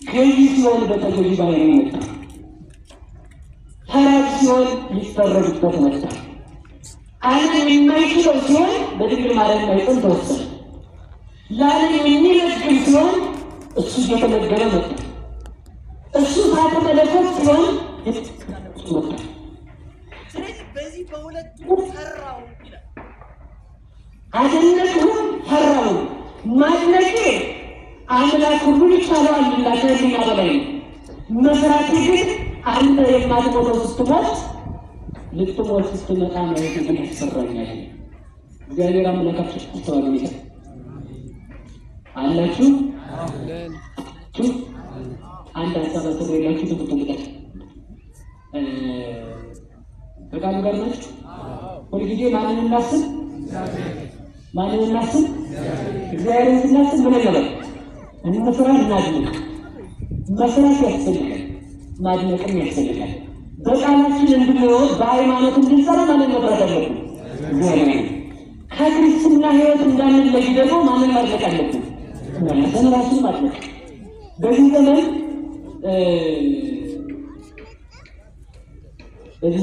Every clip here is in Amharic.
ገዢ ሲሆን በተገዢ ባህሪ መጣ። ፈራጅ ሲሆን ሊፈረድበት መጣ። ዓለም የማይችለው ሲሆን በድንግል ማርያም ማኅፀን ተወሰነ። ለዓለም የሚመግብ ሲሆን እሱ እየተመገበ መጣ። እሱ እሳተ መለኮት ሲሆን መጣ። ስለዚህ በዚህ በሁለቱ ፈራው ይላል። አደነቅሁ ፈራሁ። ማድነቄ አምላክ ሁሉን ይቻለዋልና ከህሊና በላይ ነው። መስራቴ ግን አንተ የማትሞተው ስትሞት ልትሞት ስትመጣ ማየት ግን ያሰራኛል። እግዚአብሔር አምላካችን ተዋግኝ አላችሁ አንድ ሀሳብ አስረላችሁ ትምጡልኝ። በቃሉ ጋር ናችሁ። ሁልጊዜ ማንን እናስብ? ማንን እናስብ? እግዚአብሔርን ስናስብ ምን ነገር እንስራ፣ እናድንቅ። መስራት ያስፈልጋል፣ ማድነቅም ያስፈልጋል። በቃላችን እንድንኖር በሃይማኖት እንድንሰራ ማንን መፍራት አለብን? እግዚአብሔር። ከክርስትና ሕይወት እንዳንለይ ደግሞ ማንን ማድነቅ አለብን? ራሱን ማድነቅ። በዚህ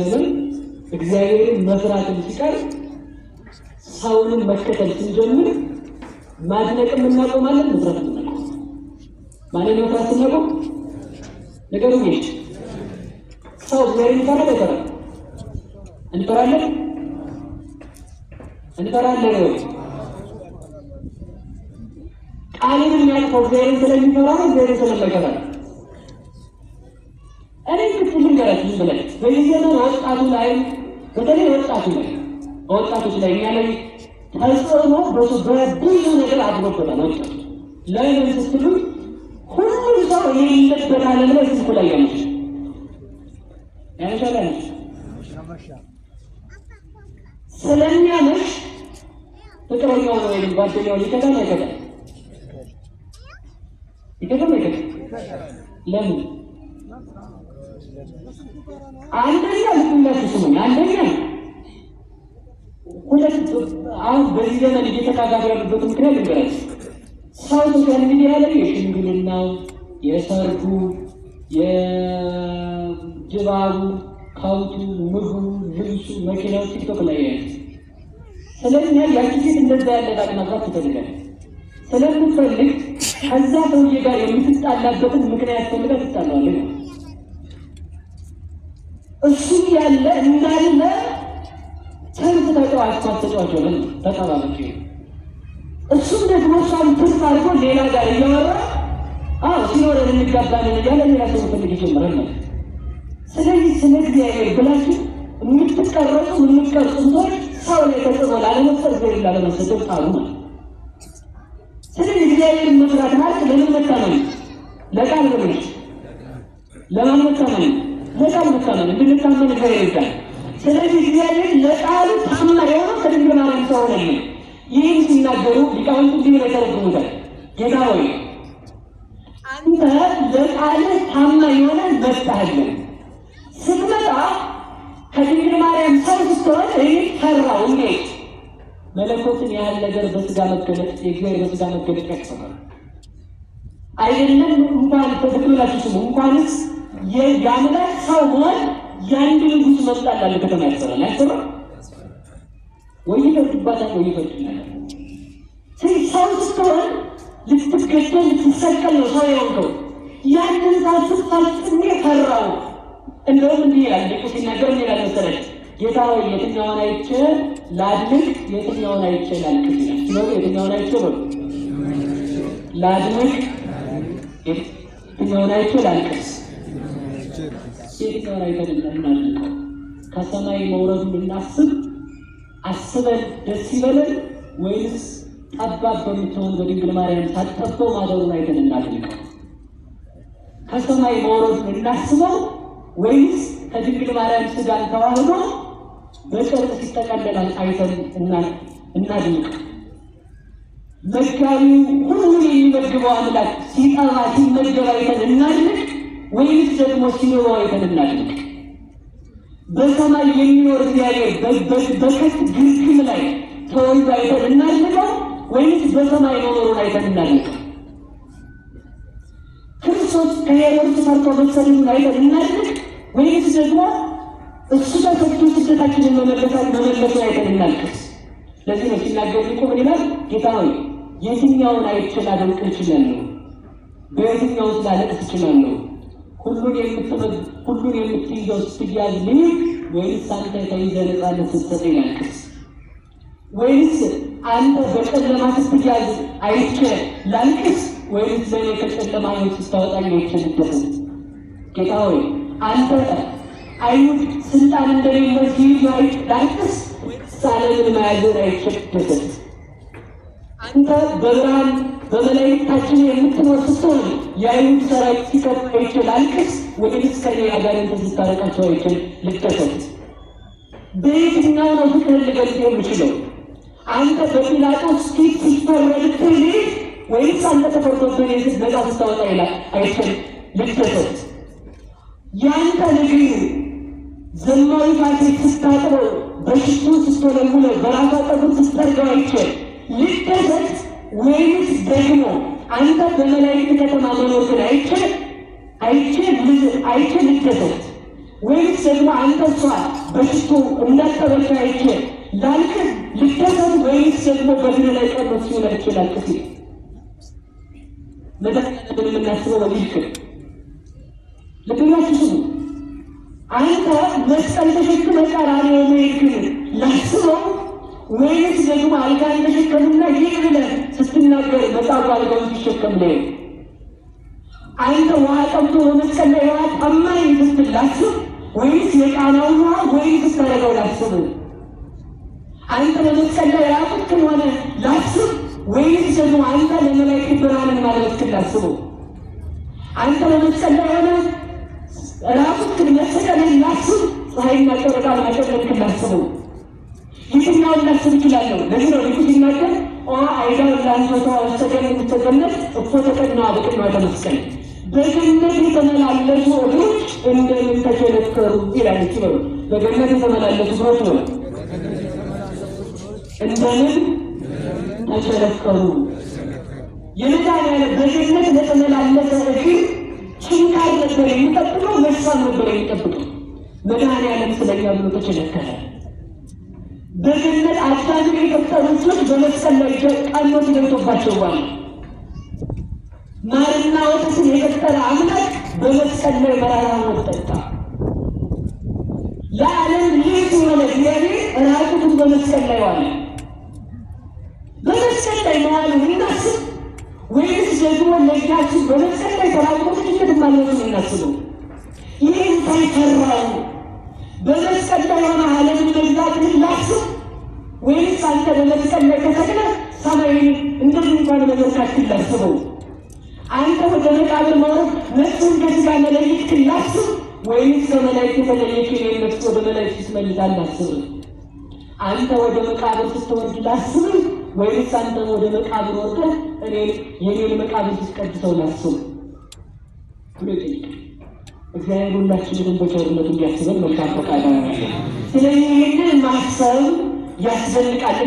ዘመን እግዚአብሔርን መፍራትን ሲቀር ሰውንም መከተል ስንጀምር ማድነቅም እናቆማለን፣ መፍራት እናቆማለን። ማንን መፍራት ስናቆም ነገሩ ይሄ ሰው እግዚአብሔርን ይፈራል አይፈራም? እንፈራለን ወይ? ቃልን የሚያልፈው እግዚአብሔርን ስለሚፈራ ነው፣ እግዚአብሔርን ስለማይፈራ ነው። እኔ ክፍል ልንገራችሁ ብለን በዚህ ዘመን ወጣቱ ላይ በተለይ ወጣቶች ላይ እኛ ላይ ተጽዕኖ በብዙ ነገር አድሮበታል። ወጣቱ ለምን ስትሉ ሁሉም ሰው የሌለበታል ብለ ስልኩ ላይ ያመሻል ስለሚያመሽ ፍቅረኛው ነው ወይም ጓደኛው ይከዳል አይከዳም? ለምን? አንደኛ ልትላችሁ ስሙኝ። አንደኛ አሁን በዚህ ዘመን እየተካጋቢ ያሉበት ምክንያት ልንገራችሁ። ሰው ሶሻል ሚዲያ ላይ የሽምግልናው፣ የሰርጉ፣ የድባቡ፣ ካውቱ፣ ምግቡ፣ ልብሱ፣ መኪናው ቲክቶክ ላይ ያለ። ስለዚህ ያቺ ሴት እንደዛ ያለ ዳቅ ማግባት ትፈልጋለች። ስለምትፈልግ ከዛ ሰውዬ ጋር የምትጣላበትን ምክንያት ፈልጋ ትጣላለች። እሱ ያለ እንዳለ ሰልፍ ተጫዋች ሆነን ተጠባበቂ። እሱም ደግሞ እሷን ትርፍ አድርጎ ሌላ ጋር እያወራ ሲኖረን እንጋባለን እያለ ሌላ ሰው ፈልግ ይጀምራል ማለት። ስለዚህ ስለ እግዚአብሔር ብላችሁ የምትቀረጹ ሰዎች ሰው ላይ ተጽዕኖ ላለመፍጠር እግዚአብሔር ላለመሰደብ ጣሉ ማለት። ስለዚህ እግዚአብሔር መስራት ማለት ለምን መታመን? ለቃል ብለሽ ለማን መታመን? ለቃል መታመን። እንድንታመን እግዚአብሔር ይርዳል። ስለዚህ እግዚአብሔር ለቃሉ ታማኝ የሆነ ከድንግል ማርያም ሰው ሆነ። ይህን ሲናገሩ ሊቃውንቱ እንዲህ ብለው ተረጉሙታል። ጌታ ሆይ አንተ ለቃልህ ታማኝ የሆነ መጣህልን። ስትመጣ ከድንግል ማርያም ሰው ስትሆን እኔ ፈራሁ። እንዴት? መለኮትን ያህል ነገር በስጋ መገለጥ የእግዚአብሔር በስጋ መገለጥ ያቅሰናል አይደለም። እንኳን ተደክመላችሁ ስሙ እንኳንስ የአምላክ ሰው መሆን የአንድ ንጉሥ መጣል አለ ከተማ ያሰራል አይሰራም ወይ? ይፈርድባታል ወይ ይፈርድናል። ሰው ስትሆን ልትገደል ልትሰቀል ነው ሰው የሆንከው። ያንን ሳትፈጽም ፈራሁ። እንደውም እንዲህ ይላል ሊቁ ሲናገር ምን ይላል መሰለህ? ጌታ ሆይ የትኛውን አይቼ ላድንቅ፣ የትኛውን አይቼ ላልቅስ ይላል። ስለዚህ የትኛውን አይቼ ላድንቅ፣ የትኛውን አይቼ ላልቅስ። የትኛውን አይተን እናድንቀው? ከሰማይ መውረዱን ልናስብ አስበን ደስ ይበለን ወይስ ጠባብ በምትሆን በድንግል ማርያም ሳትጠበው ማደሩን አይተን እናድንቀው? ከሰማይ መውረዱን እናስበው ወይስ ከድንግል ማርያም ስጋን ተዋህዶ በጨርቅ ሲጠቀለላል አይተን እናድንቀው? መጋቢው ሁሉን የሚመግበው አምላክ ሲጠራ ሲመገብ አይተን እናድንቅ ወይስ ደግሞ ሲኖረው አይተን እናድንቅ? በሰማይ የሚኖር እግዚአብሔር በከት ግርግም ላይ ተወልዶ አይተን እናድንቀው ወይስ በሰማይ መኖሩን አይተን እናድንቀው? ክርስቶስ ከሄሮድስ ፈርቶ መሰደዱን አይተን እናድርግ ወይስ ደግሞ እሱ ተሰዶ ስደታችንን መመለሱ አይተን እናልቅስ? ለዚህ ነው ሲናገር እኮ ምን ይላል? ጌታ ሆይ የትኛውን አይቼ ላደንቅ እችላለሁ? በየትኛው ላለቅስ እችላለሁ? ሁሉን የምትይዘው ስትያዝ ልሂድ ወይስ አንተ ተይዘህ ነፃነት ስትሰጠኝ ላልቅስ? ወይስ አንተ በጨለማ ስትያዝ አይቼ ላልቅስ ወይስ ለእኔ ከጨለማ ሕይወት ስታወጣኝ አይቼ ልደሰት? ጌታ ሆይ አንተ አይሁድ ስልጣን እንደሌለው ሲይዙ ላልቅስ ወይስ ዓለምን መያዝን አይቼ ልደሰት? አንተ በብርሃን በመላእክታችን የምትኖር ስትሆን የአይሁድ ሰራዊት ሲከብ አይቼ ላልቅስ ወይስ ከኔ አጋንንት ስታረቃቸው አይቼ ልደሰት? በየትኛው ነው ፍቅርን ልገልጽ የምችለው? አንተ በጲላጦስ ፊት ስትፈረድብኝ ወይስ አንተ ተፈርዶብኝ ነፃ ስታወጣ ይላል አይቼ ልደሰት? ያንተ ንግር ዘማዊ ሴት ስታጥበው በሽቱ ስትወለውለው በራሷ ጠጉር ስትጠርገው አይቼ ልደሰት? ወይስ ደግሞ አንተ በመላእክት ከተማ መኖር ግን አይቼ ልደሰት? ወይስ ደግሞ አንተ እሷ በሽቱ እንዳጠበች አይቼ ላልቅስ ልደሰት? ወይስ ደግሞ በግር ላይ ቀኖት ሲሆን አይቼ ላልቅስ? መድኃኒዓለም የምናስበው በዚህ ልብላችሁ ስሙ። አንተ መስቀል ተሸክመህ ቀራንዮ መሄድክን ላስበው ወይስ ደግሞ አልጋን ተሸከምና ይህ ብለህ ስትናገር መጽሐፉ አልጋውን ሲሸከም ላይ አንተ ውሃ ጠምቶ በመስቀል ላይ ውሃ ጠማኝ ስትል ላስብ ወይስ የቃናውን ውሃ ወይስ ስታደርገው ላስብ? አንተ በመስቀል ላይ ራቁትህን ሆነ ላስብ ወይስ ደግሞ አንተ ለመላእክት ብርሃንን ማለበስክን ላስበው? አንተ በመስቀል ላይ ሆነ ራቁትህን መሰቀልን ላስብ ፀሐይና ጨረቃ ማጨለምክን ላስበው? የትኛውን ላስብ እችላለሁ? ለዚህ ነው ሊቁ ሲናገር አይዳው ለአንሶታ ወስተገነት ምስተገነት እፎ ተቀድነዋ በቅድመ መስቀል በገነት የተመላለሱ እግሮች እንደምን ተቸነከሩ ይላል። ሲበሉ በገነት የተመላለሱ እግሮች ነው እንደምን ተቸነከሩ። የመድኃኒዓለም በገነት ለተመላለሰ እግር ችንካር ነበር የሚጠብቀው፣ መሳም ነበር የሚጠብቀው። መድኃኒዓለም ስለኛ ብሎ ተቸነከረ። በገነት አዳምን የፈጠሩ ሰዎች በመስቀል ላይ ቀኖት ገብቶባቸዋል። ማርና ወተትን የፈጠረ አምላክ በመስቀል ላይ መራራ ሞት ጠጣ። ለዓለም ልጅ የሆነ እግዚአብሔር ራቁቱን በመስቀል ላይ ዋለ። በመስቀል ላይ መዋሉን እናስብ ወይስ ደግሞ ለእጃችን በመስቀል ላይ ተራቁቶ ጥቂት ማለቱን እናስበው? ይህን ሳይፈራው በመስቀል ላይ ሆነ ዓለምን መግዛትን ላስብ ወይስ አንተ በመስቀል ላይ ተሰቅለህ ሰማይን እንደዚህ እንኳን መመልካችን ላስበው? አንተ ወደ መቃብር መውረድ ነፍስን ከሥጋ መለየት ላስብ ወይስ ከመላእክት የተለየች የኔን ነፍስ ወደ መላእክት ስትመልሳት ላስብ? አንተ ወደ መቃብር ስትወርድ ላስብ ወይስ አንተ ወደ መቃብር ወርደህ የኔን መቃብር ስትቀድሰው ላስብ? እግዚአብሔር ሁላችንን በቸርነቱ እንዲያስበን መልካም ፈቃድ ነው። ስለዚህ ይህንን ማሰብ ያስፈልጋል።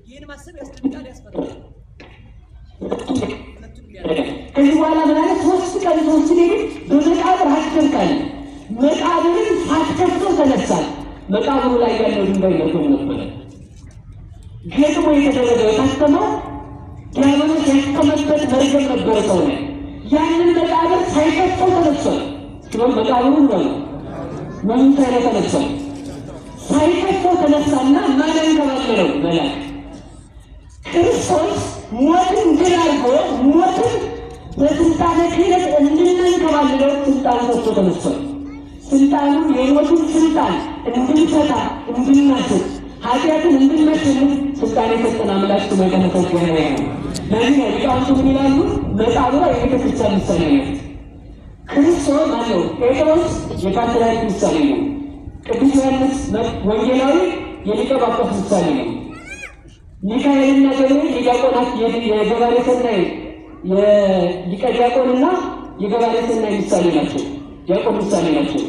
ይህን ማሰብ ያስፈልጋል፣ ያስፈልጋል። ከዚህ በኋላ ምናለ 3 ቀን 3 ሌሊት በመቃብር አትከልካል። መቃብርን ሳትከፍተው ተነሳል። መቃብሩ ላይ ያለው ድንጋይ ለቆም ነበረ። ገጥሞ የተደረገው የታተመው ዲያብሎስ ያስቀመጠበት መርገም ነበረ ሰው ላይ። ያንን መቃብር ሳይከፍተው ተነሷል። ስለዚህ መቃብሩን ነው ምንም ሳይለው ተነሷል። ሳይከፍተው ተነሳና ማንን ተባበረው? መልአክ ክርስቶስ ሞትን ድል አድርጎ ሞትን በስልጣነ ክህነት እንድንንከባለለው ስልጣን ሰጥቶ ተነሷል። ስልጣኑ የሞትን ስልጣን እንድንፈታ እንድናስብ ኃጢአትን እንድንመሽልን ስልጣን የሰጠን አምላክ ስሙ የተመሰገነ ነው። ለዚህ ነው ሊቃውንቱ ምን ይላሉ? መቃብሯ የቤተክርስቲያን ምሳሌ ነው። ክርስቶስ አለው ጴጥሮስ የፓትርያርክ ምሳሌ ነው። ቅዱስ ዮሐንስ ወንጌላዊ የሊቀ ጳጳስ ምሳሌ ነው። ሚካኤልና ገብርኤል ሊቃውናት የገባሬ ሰናይ የሊቀ ዲያቆንና የገባሬ ሰናይ ምሳሌ ናቸው። ዲያቆን ምሳሌ ናቸው።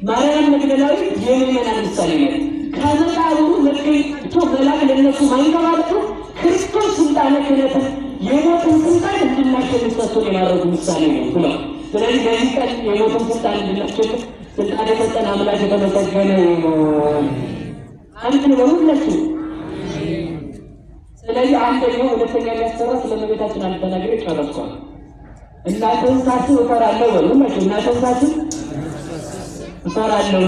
ማርያም መግደላዊት የምእመናን ምሳሌ ነው። ከመቃብሩ መገኘታቸው መልአክ ለእነሱ ማንከባለሉ ክርስቶስ ስልጣነ ክህነትን የሞትን ስልጣን እንድናሸንፍ ሰጥቶን የማድረጉ ምሳሌ ነው ብሏል። ስለዚህ በዚህ ቀን የሞትን ስልጣን እንድናስችል ስልጣን የሰጠን አምላክ የተመሰገነ ይሁን። አንድ ነው ሁላችሁ። ስለዚህ አንደኛው ሁለተኛ የሚያሰራ ስለመቤታችን አንድ ተናግሬ ጨረስኳል። እናንተን ሳስብ እፈራለሁ በሉ። መቼ እናንተን ሳስብ እፈራለሁ።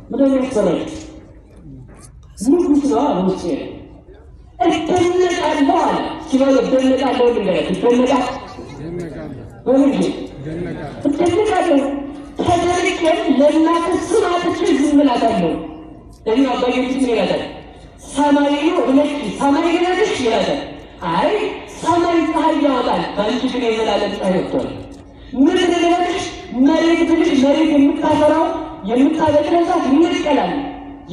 ምንድን ነው ያስፈራል? ንጉሥ ነው ውስጥ እደነቃለሁ አለ። ሲበል እደነቃለሁ ልንገረት ይደነቃል በምንድ እደነቃለሁ። ተደርቄም ለእናተ ስም አጥቼ ዝም እላታለሁ። ለዚህ አባጌች ምን ይላታል? ሰማይ ነው እለች ሰማይ ግነትሽ ይላታል። አይ ሰማይ ፀሐይ ያወጣል፣ በአንቺ ግን የዘላለም ፀሐይ ወጥቷል። ምድር ልበልሽ መሬት ብልሽ መሬት የምታፈራው የምታበቅለው ዛፍ ይነቀላል፣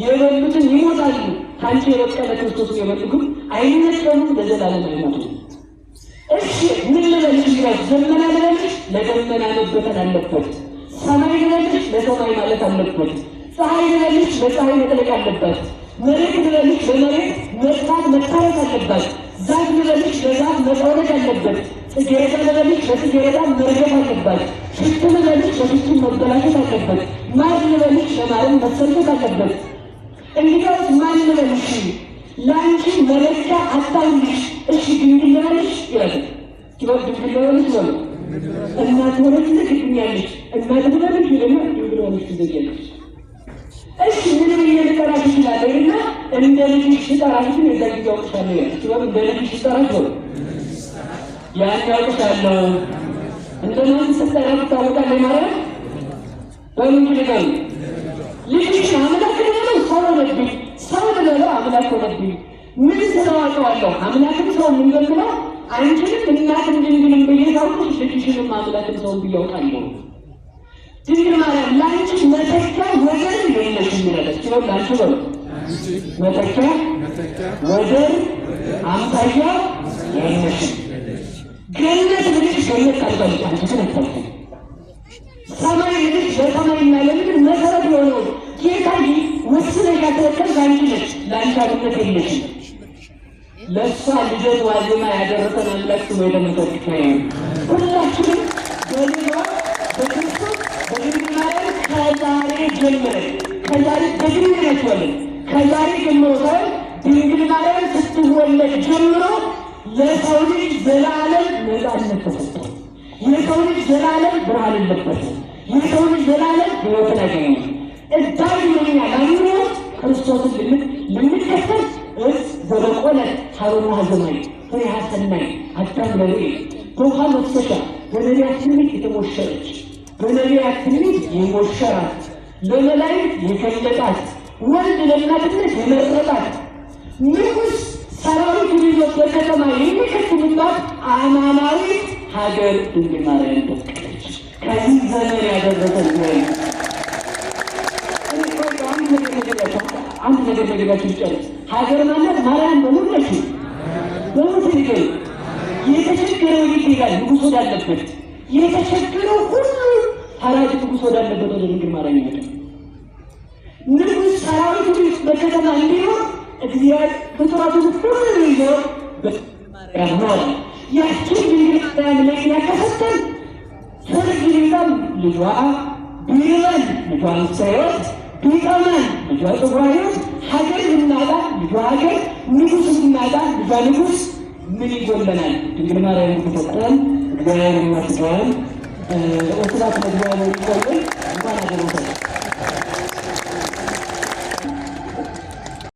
የበሉትን ይሞታሉ። ከአንቺ የበቀለ ክርስቶስን የበሉ ግን አይነቀሉም፣ ለዘላለም አይሞቱም። እሺ ምን ልበልሽ ይላል? ደመና ልበልሽ ለደመና መበተን አለበት። ሰማይ ልበልሽ ለሰማይ ማለት አለበት። ፀሐይ ልበልሽ ለፀሐይ መጥለቅ አለበት። መሬት ልበልሽ ለመሬት መጥፋት መታረስ አለባት። ዛፍ ልበልሽ ለዛፍ መጠውለቅ አለበት። ጽጌረዳ ልበልሽ ለጽጌረዳ መርገፍ አለባት። ሽቱ ልበልሽ ለሽቱ መበላሸት አለበት። ማር ልበልሽ ለማርም መሰልፈት አለበት። እንግዲያውስ ማን ልበልሽ? ለአንቺ መለኪያ አታውልሽ። እሺ ድንግል ልበልሽ ይላል። ሲበል ድንግል ልበልሽ በሉ። እናት ሆነች ልክትኛለሽ። እናት ልበልሽ ደግሞ ድንግል ሆነች ትዘያለሽ። እሺ ምንም እየልጠራሽ ይችላል እና እንደ ልጅሽ ስጠራሽ ግን የዛ ጊዜ አውቅሻለሁ ይላል። ሲበል እንደ ልጅሽ ስጠራሽ በሉ ያን ያውቅሻለሁ። እንደ ማን ስጠራሽ ታወቃለህ ማለት በምን ልገኝ ልጅሽ አምላክ ነው ሰው ሆነብኝ። ሰው ልበለው አምላክ ሆነብኝ። ምን ስለዋቀዋለሁ አምላክም ሰው የምንገምለው አንቺንም እናትም ድንግልም ብዬ ታውቅሽ ልጅሽንም አምላክም ሰው ብያውቃለሁ። ድንግል ማርያም ለአንቺ መተኪያ ወደር የለሽም ይላለች። ሲሆን ለአንቺ በሉ መተኪያ ወደር አምሳያ የለሽም። ገነት ብልሽ ገነት ካልባልሽ አንቺ ግን አታልኩም። ሰማይ ልጅ በሰማይና ለምድር መሰረት የሆነው ጌታ ወስነሽ ያተረከብሽ አንቺ ነሽ። ለአንቺ አብነት የለሽም። ለእሷ ልደት ዋዜማ ያደረሰን አምላክ ስሙ የተመሰገነ ይሁን። ሁላችንም በልጇ በክርስቶስ በድንግል ማርያም ከዛሬ ጀምረን ከዛሬ በድንግነት ወለን ከዛሬ ጀምሮ ሳይሆን ድንግል ማርያም ስትወለድ ጀምሮ ለሰው ልጅ ዘላለም ነፃነት ተሰጥቷል። የሰው ልጅ ዘላለም ብርሃን የለበትም። የሰው ልጅ ዘላለም ሕይወትን ያገኛል። እዳይ ነኛ ላምሮ ክርስቶስን ልንከተል ዘበቆለ ሀሩና ሀዘማይ ፍሬ ሀሰናይ አዳም ለሬ በውሃ መፍሰሻ በነቢያት ትንቢት የተሞሸረች በነቢያት ትንቢት የሞሸራት ለመላእክት የገለጣት ወንድ ለእናትነት የመረጣት ንጉሥ ሰራዊት ይዞ በከተማ የሚከትምባት አማናዊ ሀገር ድንግል ማርያም በቀለች። ከዚህ ዘመን ያደረሰን ወይ አንድ ነገር ነገራችሁ ይጨርስ። ሀገር ማለት ማርያም በሙለች በሙት ይገኝ የተቸገረው ይሄዳል ንጉሥ ወዳለበት የተቸገረው ሁሉ ሀራጅ ንጉሥ ወዳለበት ወደ ድንግል ማርያም ይመጣል። ንጉሥ ሰራዊት ውስጥ በከተማ እንዲኖር እግዚአብሔር ፍጥረቱን ሁሉ ይዞ ያማል። ያችን ድንግል ማርያም ለኛ ከሰጠን ፍርድ ሊቀም ልጇ ቢረን ልጇን ሳይወት ቢቀመን ልጇ ጽጓዮት ሀገር ብናጣ ልጇ ሀገር ንጉሥ ብናጣ ልጇ ንጉሥ ምን ይጎለናል? ድንግል ማርያም ከተሰጠን እግዚአብሔር ይመስገን። ወስራት ለእግዚአብሔር ይቆየን።